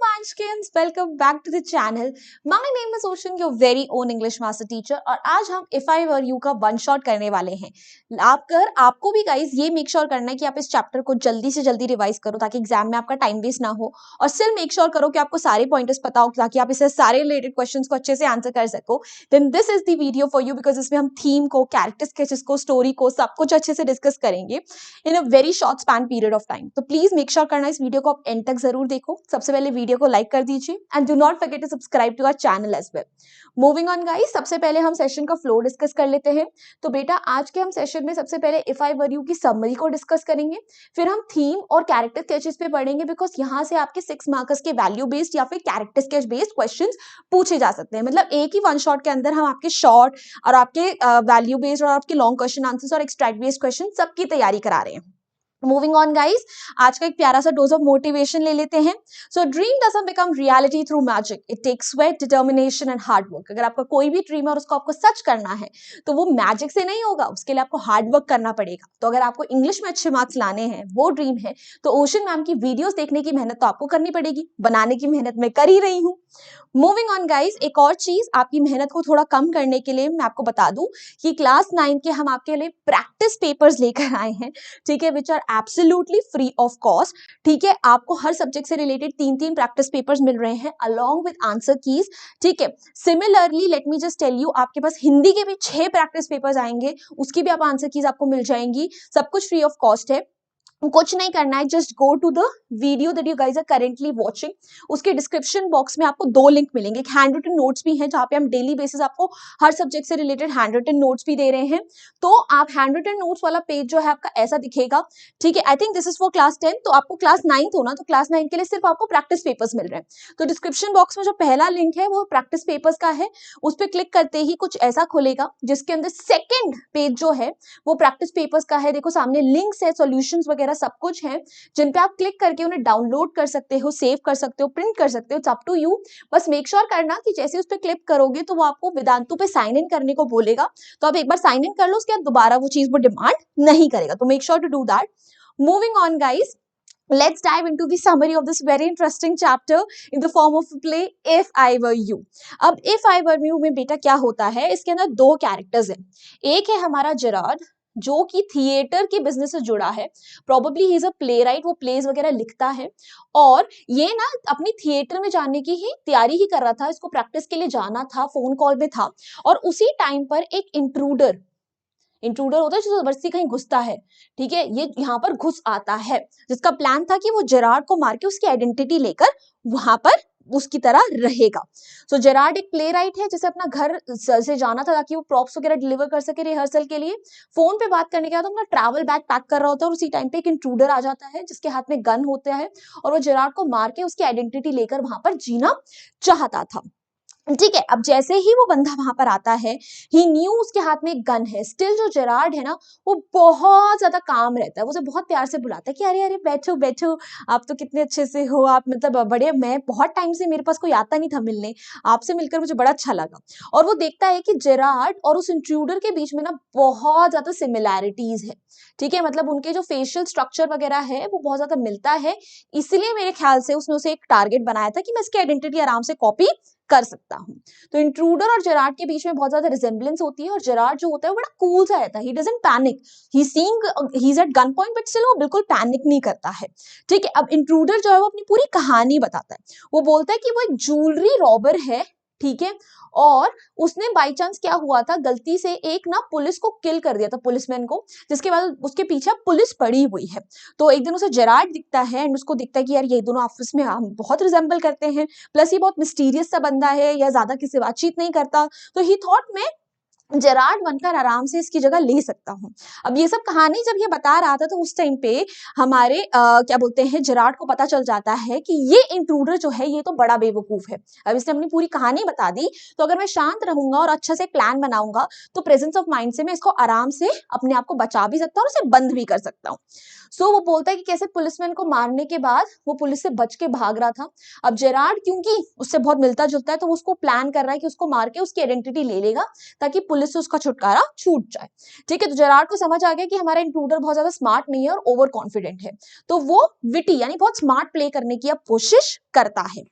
Munchkins, welcome back to the channel. My name is Ocean, your very own English master teacher और आज हम If I Were You का one shot करने वाले हैं। आपको भी गाइस ये मेक श्योर करना है कि आप इस चैप्टर को जल्दी से जल्दी रिवाइज करो ताकि एग्जाम में आपका टाइम वेस्ट ना हो और स्टिल मेक श्योर करो कि आपको सारे पॉइंटर्स पता हो ताकि आप इसे सारे रिलेटेड क्वेश्चंस को अच्छे से आंसर कर सको। Then this is the video for you because इसमें हम थीम को, कैरेक्टर स्केचेस को, स्टोरी को सब कुछ अच्छे से डिस्कस करेंगे in a very short span period of time. तो प्लीज मेक श्योर करना इस वीडियो को आप एंड तक जरूर देखो। सबसे पहले वीडियो को लाइक कर दीजिए and do not forget to subscribe to our channel as well. Moving on guys, सबसे पहले हम सेशन का फ्लो डिस्कस कर लेते हैं। तो बेटा आज के हम सेशन में सबसे पहले इफ आई वर यू की समरी को डिस्कस करेंगे, फिर हम थीम और कैरेक्टर स्केचेस पे पढ़ेंगे बिकॉज यहाँ से आपके 6 मार्क्स के वैल्यू बेस्ड या फिर कैरेक्टर स्केच बेस्ड क्वेश्चंस पूछे जा सकते हैं। मतलब एक ही वन शॉट के अंदर हम आपके शॉर्ट और आपके वैल्यू बेस्ड और आपके लॉन्ग क्वेश्चन आंसर्स और एक्सट्रैक्ट बेस्ड क्वेश्चन सबकी तैयारी करा रहे हैं। मूविंग ऑन गाइस, आज का एक प्यारा सा डोज ऑफ मोटिवेशन ले लेते हैं। So dream doesn't become reality through magic, it takes sweat, determination and hard work. अगर आपका कोई भी ड्रीम है और उसको आपको सच करना है तो वो मैजिक से नहीं होगा, उसके लिए आपको हार्ड वर्क करना पड़ेगा। तो अगर आपको इंग्लिश में अच्छे मार्क्स लाने हैं, वो ड्रीम है, तो ओशन मैम की वीडियोस देखने की मेहनत तो आपको करनी पड़ेगी, बनाने की मेहनत मैं कर ही रही हूँ। मूविंग ऑन गाइज, एक और चीज आपकी मेहनत को थोड़ा कम करने के लिए मैं आपको बता दूं कि क्लास 9 के हम आपके लिए प्रैक्टिस पेपर्स लेकर आए हैं, ठीक है, which are absolutely free of cost. ठीक है, आपको हर सब्जेक्ट से रिलेटेड 3-3 प्रैक्टिस पेपर्स मिल रहे हैं अलॉन्ग विद आंसर कीज। ठीक है, similarly let me just tell you, आपके पास हिंदी के भी 6 प्रैक्टिस पेपर्स आएंगे, उसकी भी आप आंसर कीज आपको मिल जाएंगी। सब कुछ फ्री ऑफ कॉस्ट है, कुछ नहीं करना है, just go to the video that you guys are currently watching. उसके डिस्क्रिप्शन बॉक्स में आपको 2 लिंक मिलेंगे। एक हैंड रिटन नोट्स भी हैं जहाँ पे हम डेली बेसिस आपको हर सब्जेक्ट से रिलेटेड हैंड रिटन नोट्स भी दे रहे हैं। तो आप हैंड रिटन नोट्स वाला पेज जो है आपका ऐसा दिखेगा, ठीक है। I think this is for class 10, तो आपको क्लास 9 हो ना, तो क्लास 9 के लिए सिर्फ आपको प्रैक्टिस पेपर्स मिल रहे हैं। तो डिस्क्रिप्शन बॉक्स में जो पहला लिंक है वो प्रैक्टिस पेपर्स का है, उस पर क्लिक करते ही कुछ ऐसा खुलेगा जिसके अंदर सेकेंड पेज जो है वो प्रैक्टिस पेपर्स का है। देखो सामने लिंक्स है, सॉल्यूशंस वगैरह सब कुछ है जिन पे आप क्लिक करके उन्हें डाउनलोड कर सकते हो, सेव कर सकते हो, प्रिंट कर सकते हो, इट्स अप टू यू। बस मेक श्योर करना कि जैसे उस पे क्लिक करोगे तो वो आपको वेदांतु पे साइन इन करने को बोलेगा, तो आप एक बार साइन इन कर लो, उसके बाद दोबारा वो चीज वो डिमांड नहीं करेगा। तो make sure to do that. Moving on guys, let's dive into the summary of this very interesting chapter in the form of a play if I were you। अब if I were you में बेटा क्या होता है, इसके अंदर 2 characters हैं। एक है हमारा जेरार्ड जो कि थिएटर के बिजनेस से जुड़ा है, probably he is a play right, वो प्लेस वगैरह लिखता है और ये ना अपनी थिएटर में जाने की ही तैयारी ही कर रहा था, इसको प्रैक्टिस के लिए जाना था, फोन कॉल में था और उसी टाइम पर एक इंट्रूडर होता है जो जबरदस्ती कहीं घुसता है, ठीक है, ये यहाँ पर घुस आता है जिसका प्लान था कि वो जेरार्ड को मार के उसकी आइडेंटिटी लेकर वहां पर उसकी तरह रहेगा। सो जेरार्ड एक प्ले राइट है जिसे अपना घर से जाना था ताकि वो प्रॉप्स वगैरह डिलीवर कर सके रिहर्सल के लिए। फोन पे बात करने के बाद अपना ट्रैवल बैग पैक कर रहा होता है और उसी टाइम पे एक इंट्रूडर आ जाता है जिसके हाथ में गन होता है और वो जेरार्ड को मार के उसकी आइडेंटिटी लेकर वहां पर जीना चाहता था। ठीक है, अब जैसे ही वो बंदा वहां पर आता है, ही न्यू उसके हाथ में एक गन है। स्टिल जो जेरार्ड है ना वो बहुत ज्यादा काम रहता है, वो उसे बहुत प्यार से बुलाता है कि अरे अरे बैठो बैठो, आप तो कितने अच्छे से हो, आप मतलब बड़े, मैं बहुत टाइम से मेरे पास कोई आता नहीं था मिलने, आपसे मिलकर मुझे बड़ा अच्छा लगा। और वो देखता है कि जेरार्ड और उस इंट्रूडर के बीच में ना बहुत ज्यादा सिमिलैरिटीज है, ठीक है, मतलब उनके जो फेशियल स्ट्रक्चर वगैरह है वो बहुत ज्यादा मिलता है। इसलिए मेरे ख्याल से उसने उसे एक टारगेट बनाया था कि मैं इसकी आइडेंटिटी आराम से कॉपी कर सकता हूं। तो इंट्रूडर और जेरार्ड के बीच में बहुत ज्यादा रिजेंबलेंस होती है और जेरार्ड जो होता है वो बड़ा कूल सा रहता है, he doesn't panic, he seeing he is at gun point but still वो बिल्कुल पैनिक नहीं करता है। ठीक है, अब इंट्रूडर जो है वो अपनी पूरी कहानी बताता है। वो बोलता है कि वो एक ज्वेलरी रॉबर है, ठीक है, और उसने बाई चांस क्या हुआ था, गलती से एक ना पुलिस को किल कर दिया था, पुलिसमैन को, जिसके बाद उसके पीछे पुलिस पड़ी हुई है। तो एक दिन उसे जेरार्ड दिखता है एंड उसको दिखता है कि यार ये दोनों आपस में हम बहुत रिजेंबल करते हैं, प्लस ये बहुत मिस्टीरियस सा बंदा है या ज्यादा किसी से बातचीत नहीं करता, तो ही थॉट में जेरार्ड बनकर आराम से इसकी जगह ले सकता हूँ। अब ये सब कहानी जब ये बता रहा था तो उस टाइम पे हमारे क्या बोलते हैं जेरार्ड को पता चल जाता है कि ये इंट्रूडर जो है ये तो बड़ा बेवकूफ है। अब इसने अपनी पूरी कहानी बता दी, तो अगर मैं शांत रहूंगा और अच्छा से प्लान बनाऊंगा तो प्रेजेंस ऑफ माइंड से मैं इसको आराम से अपने आप को बचा भी सकता हूँ और इसे बंद भी कर सकता हूँ। सो वो बोलता है कि कैसे पुलिसमैन को मारने के बाद वो पुलिस से बच के भाग रहा था। अब जेरार्ड क्योंकि उससे बहुत मिलता जुलता है तो वो उसको प्लान कर रहा है कि उसको मार के उसकी आइडेंटिटी ले लेगा ताकि पुलिस से उसका छुटकारा छूट जाए। ठीक है, तो जेरार्ड को समझ आ गया कि हमारा इंट्रूडर बहुत ज्यादा स्मार्ट नहीं है और ओवर कॉन्फिडेंट है, तो वो विटी यानी बहुत स्मार्ट प्ले करने की अब कोशिश करता है।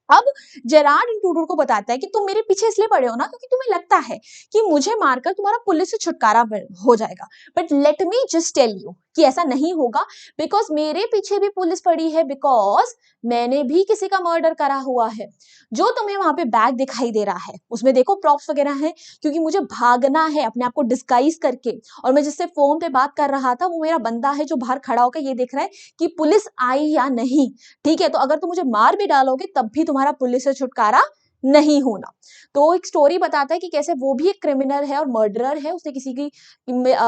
अब जेरार्ड इंट्रूडर को बताता है कि तुम मेरे पीछे इसलिए पड़े हो ना क्योंकि तुम्हें लगता है कि मुझे मारकर तुम्हारा पुलिस से छुटकारा हो जाएगा, but let me just tell you कि ऐसा नहीं होगा, बिकॉज मेरे पीछे भी पुलिस पड़ी है, बिकॉज मैंने भी किसी का मर्डर करा हुआ है। जो तुम्हें वहां पे बैग दिखाई दे रहा है उसमें देखो प्रॉप्स वगैरह हैं, क्योंकि मुझे भागना है अपने आप को डिस्गाइज करके, और मैं जिससे फोन पे बात कर रहा था वो मेरा बंदा है जो बाहर खड़ा होकर ये देख रहा है कि पुलिस आई या नहीं। ठीक है, तो अगर तुम मुझे मार भी डालोगे तब भी तुम्हारा पुलिस से छुटकारा नहीं होना। तो एक स्टोरी बताता है कि कैसे वो भी एक क्रिमिनल है और मर्डरर है, उसने किसी की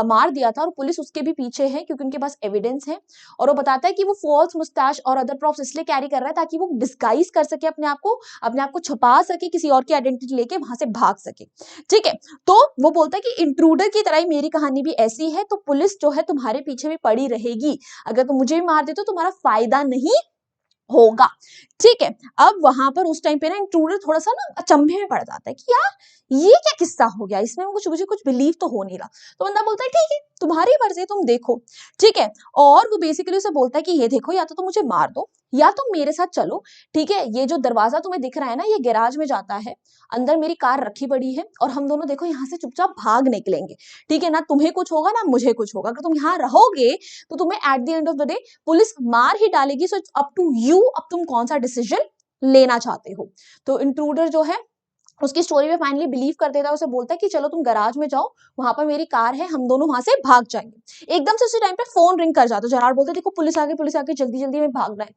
मार दिया था और पुलिस उसके भी पीछे है क्योंकि उनके पास एविडेंस है। और वो बताता है कि वो फॉल्स मुस्टैच और अदर प्रॉप्स इसलिए कैरी कर रहा है ताकि वो डिस्गाइज कर सके अपने आप को छुपा सके, किसी और की आइडेंटिटी लेके वहां से भाग सके। ठीक है, तो वो बोलता है कि इंट्रूडर की तरह ही मेरी कहानी भी ऐसी है, तो पुलिस जो है तुम्हारे पीछे भी पड़ी रहेगी, अगर तुम मुझे भी मार देते तो तुम्हारा फायदा नहीं होगा। ठीक है, अब वहां पर उस टाइम पे ना इंट्रूडर थोड़ा सा ना अचंभे में पड़ जाता है कि यार ये क्या किस्सा हो गया, इसमें मुझे कुछ बिलीव तो हो नहीं रहा। तो बंदा बोलता है ठीक है तुम्हारी मर्जी तुम देखो। ठीक है, और वो बेसिकली उसे बोलता है कि ये देखो या तो तुम मुझे मार दो या तुम मेरे साथ चलो। ठीक है, ये जो दरवाजा तुम्हें दिख रहा है ना ये गैराज में जाता है, अंदर मेरी कार रखी पड़ी है और हम दोनों देखो यहाँ से चुपचाप भाग निकलेंगे। ठीक है, ना तुम्हें कुछ होगा ना मुझे कुछ होगा, अगर तुम यहाँ रहोगे तो तुम्हें at the end of the day police मार ही डालेगी। So it's up to you, अब तुम कौन सा डिसीजन लेना चाहते हो। तो इंट्रूडर जो है उसकी स्टोरी में फाइनली बिलीव कर देता है, उसे बोलता है कि चलो तुम गराज में जाओ, वहां पर मेरी कार है, हम दोनों वहां से भाग जाएंगे। एकदम से उसी टाइम पे फोन रिंग कर जाता है, जेरार्ड बोलता है देखो पुलिस आ गई जल्दी जल्दी में भागना है।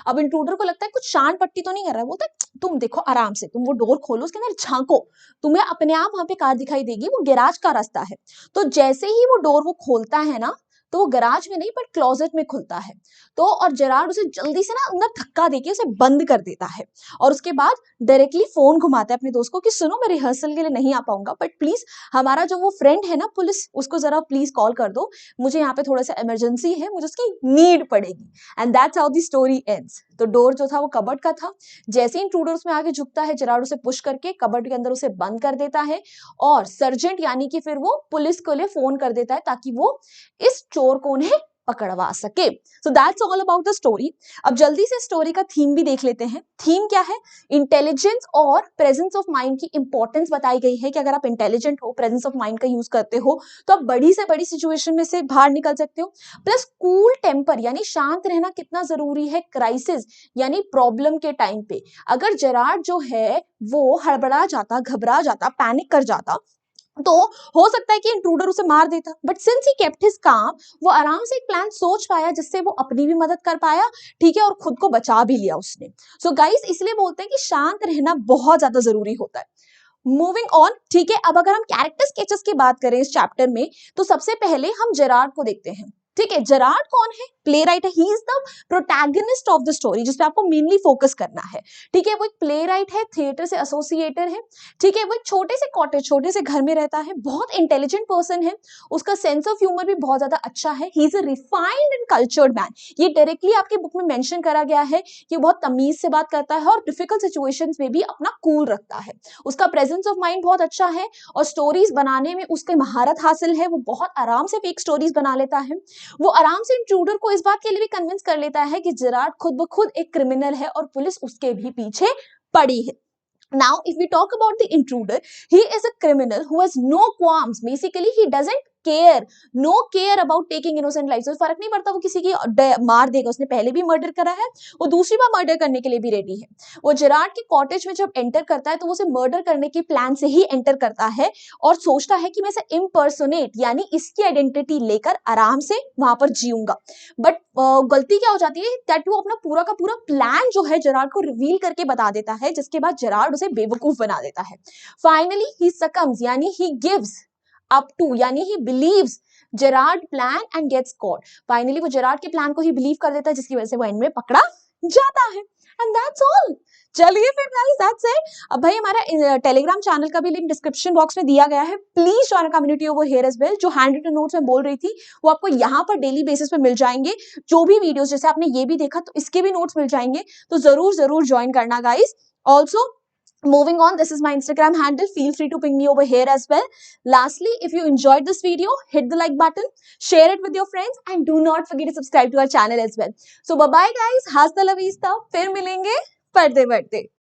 अब इंट्रूडर को लगता है कुछ शान पट्टी तो नहीं कर रहा है, बोलता है तुम देखो आराम से, तुम वो डोर खोलो उसके अंदर झांको, तुम्हें अपने आप वहां पे कार दिखाई देगी, वो गैराज का रास्ता है। तो जैसे ही वो डोर वो खोलता है ना, तो वो गराज में नहीं बट क्लोजेट में खुलता है। तो और जेरार्ड उसे जल्दी से ना अंदर धक्का देके उसे बंद कर देता है, और उसके बाद डायरेक्टली फोन घुमाता है अपने दोस्त को कि सुनो मैं रिहर्सल के लिए नहीं आ पाऊंगा, बट प्लीज हमारा जो वो फ्रेंड है ना पुलिस, उसको जरा प्लीज कॉल कर दो, मुझे यहाँ पे थोड़ा सा इमरजेंसी है, मुझे उसकी नीड पड़ेगी। And that's how the story ends. तो डोर जो था वो कबर्ड का था, जैसे ही इंट्रूडर उसमें आगे झुकता है जेरार्ड उसे पुश करके कबर्ड के अंदर उसे बंद कर देता है, और सर्जेंट यानी कि फिर वो पुलिस को लिए फोन कर देता है ताकि वो इस चोर को उन्हें पकड़वा सके। So that's all about the story. अब जल्दी से स्टोरी का थीम भी देख लेते हैं। थीम क्या है? इंटेलिजेंस और प्रेजेंस ऑफ माइंड की इंपॉर्टेंस बताई गई है कि अगर आप इंटेलिजेंट हो, प्रेजेंस ऑफ माइंड का यूज करते हो, तो आप बड़ी से बड़ी सिचुएशन में से बाहर निकल सकते हो। प्लस कूल टेम्पर यानी शांत रहना कितना जरूरी है क्राइसिस यानी प्रॉब्लम के टाइम पे। अगर जेरार्ड जो है वो हड़बड़ा जाता, घबरा जाता, पैनिक कर जाता, तो हो सकता है कि इंट्रूडर उसे मार देता, but since he kept his calm, वो आराम से एक प्लान सोच पाया जिससे वो अपनी भी मदद कर पाया। ठीक है, और खुद को बचा भी लिया उसने। सो गाइस इसलिए बोलते हैं कि शांत रहना बहुत ज्यादा जरूरी होता है। Moving on. ठीक है, अब अगर हम कैरेक्टर स्केचेस की बात करें इस चैप्टर में, तो सबसे पहले हम जेरार्ड को देखते हैं। ठीक है, जेरार्ड कौन है? प्ले राइट है, he is the protagonist of the story, जिसपे आपको मेनली फोकस करना है। ठीक है, वो एक प्ले राइट है, थिएटर से एसोसिएटर है। ठीक है, वो एक छोटे से कॉटेज, छोटे से घर में रहता है, बहुत इंटेलिजेंट पर्सन है, उसका सेंस ऑफ ह्यूमर भी बहुत ज्यादा अच्छा है। He is a refined and cultured man, ये डायरेक्टली आपके बुक में मेंशन करा गया है कि बहुत तमीज से बात करता है और डिफिकल्ट सिचुएशंस में भी अपना कूल रखता है। उसका प्रेजेंस ऑफ माइंड बहुत अच्छा है और स्टोरीज बनाने में उसके महारत हासिल है, वो बहुत आराम से फेक स्टोरीज बना लेता है। वो आराम से इंट्रूडर को इस बात के लिए भी कन्विंस कर लेता है कि जेरार्ड खुद ब खुद एक क्रिमिनल है और पुलिस उसके भी पीछे पड़ी है। Now, if we talk about the intruder, he is a criminal who has no qualms. Basically, he doesn't care about taking innocent lives. तो फर्क नहीं पड़ता वो किसी की मार देगा, उसने पहले भी मर्डर करा है, वो दूसरी बार मर्डर करने के लिए भी रेडी है। वो जेरार्ड के कॉटेज में जब एंटर करता है तो वो उसे मर्डर करने के प्लान से ही एंटर करता है और सोचता है कि मैं इसे इम्पर्सोनेट यानी इसकी आइडेंटिटी लेकर आराम से वहां पर जीऊंगा। बट गलती क्या हो जाती है दैट वो अपना पूरा का पूरा प्लान जो है जेरार्ड को रिवील करके बता देता है, जिसके बाद जेरार्ड उसे बेवकूफ बना देता है। फाइनली ही सकम्स यानी ही गिव्स अप टू यानी he believes Gerard plan and gets caught. Finally वो जेरार्ड के प्लान को ही बिलीव कर देता है, जिसकी वजह से वो एंड में पकड़ा जाता है। And that's all. चलिए फिर गाइस, दैट्स इट। अब भाई हमारा टेलीग्राम चैनल का भी लिंक डिस्क्रिप्शन बॉक्स में दिया गया है। Please join community over here as well. जो हैंड रिटन नोट्स मैं बोल रही थी वो आपको यहाँ पर डेली बेसिस पे मिल जाएंगे। जो भी वीडियोस, जैसे आपने ये भी देखा तो इसके भी नोट्स मिल जाएंगे, तो जरूर जरूर ज्वाइन करना guys. Also moving on, this is my Instagram handle. Feel free to ping me over here as well. Lastly, if you enjoyed this video, hit the like button, share it with your friends, and do not forget to subscribe to our channel as well. So bye bye guys, hasta la vista, फिर मिलेंगे पढ़ते पढ़ते।